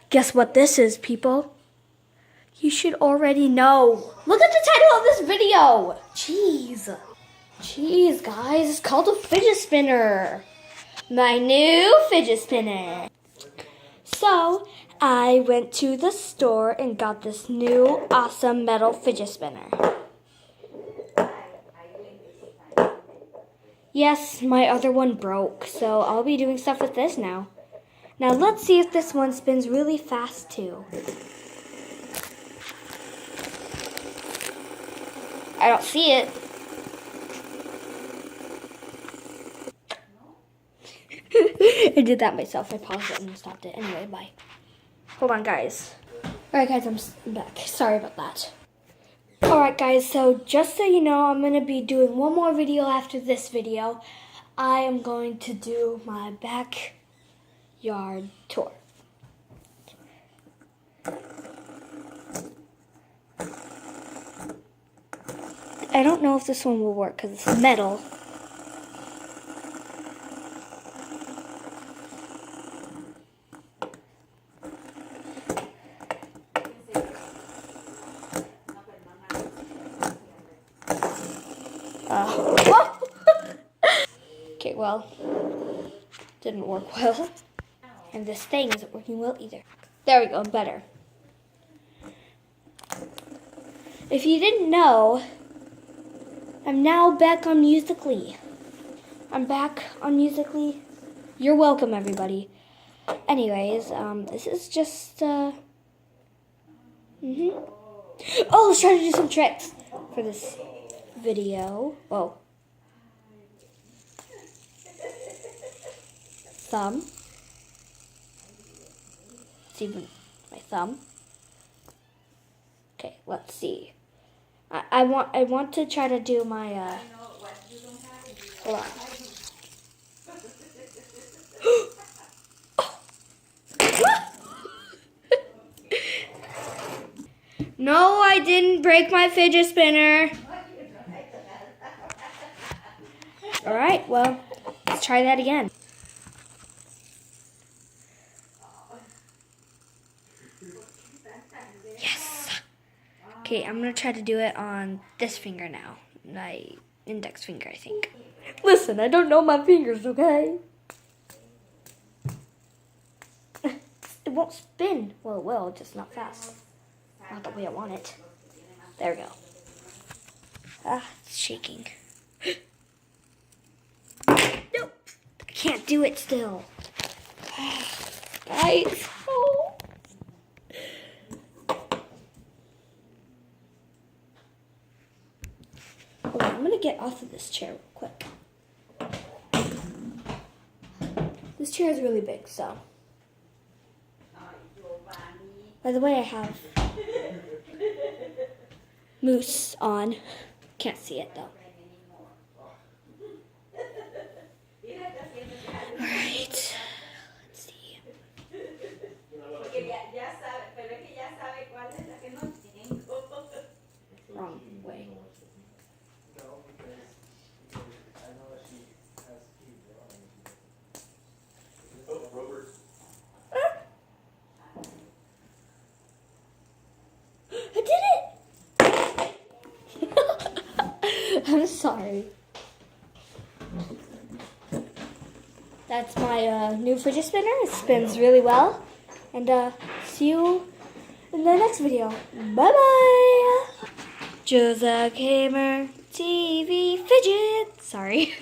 Guess what this is, people? You should already know. Look at the title of this video. Jeez, guys, it's called a fidget spinner. My new fidget spinner. So, I went to the store and got this new awesome metal fidget spinner. Yes, my other one broke, so I'll be doing stuff with this now. Now let's see if this one spins really fast too. I don't see it. I did that myself. I paused it and stopped it. Anyway, bye. Hold on, guys. Alright, guys, I'm back. Sorry about that. Alright, guys, so just so you know, I'm going to be doing one more video after this video. I am going to do my backyard tour. I don't know if this one will work because it's metal. Okay, well, didn't work well. And this thing isn't working well either. There we go, better. If you didn't know, I'm now back on Musical.ly. I'm back on Musical.ly. You're welcome, everybody. Anyways, this is just, Oh, let's try to do some tricks for this video. Oh. Thumb. It's even my thumb. Okay, let's see. I want to try to do my hold on. No, I didn't break my fidget spinner. All right, well, let's try that again. Yes. Okay, I'm gonna try to do it on this finger now. My index finger, I think. Listen, I don't know my fingers, okay? It won't spin. Well, it will, just not fast. Not the way I want it. There we go. Ah, it's shaking. Nope. I can't do it still. Guys. Oh. Hold on, I'm gonna get off of this chair real quick. This chair is really big, so. By the way, I have Moose on. Can't see it though. Alright, let's see. Wrong way. I'm sorry. That's my new fidget spinner. It spins really well. And see you in the next video. Bye-bye. Joseph Gamer TV Fidget. Sorry.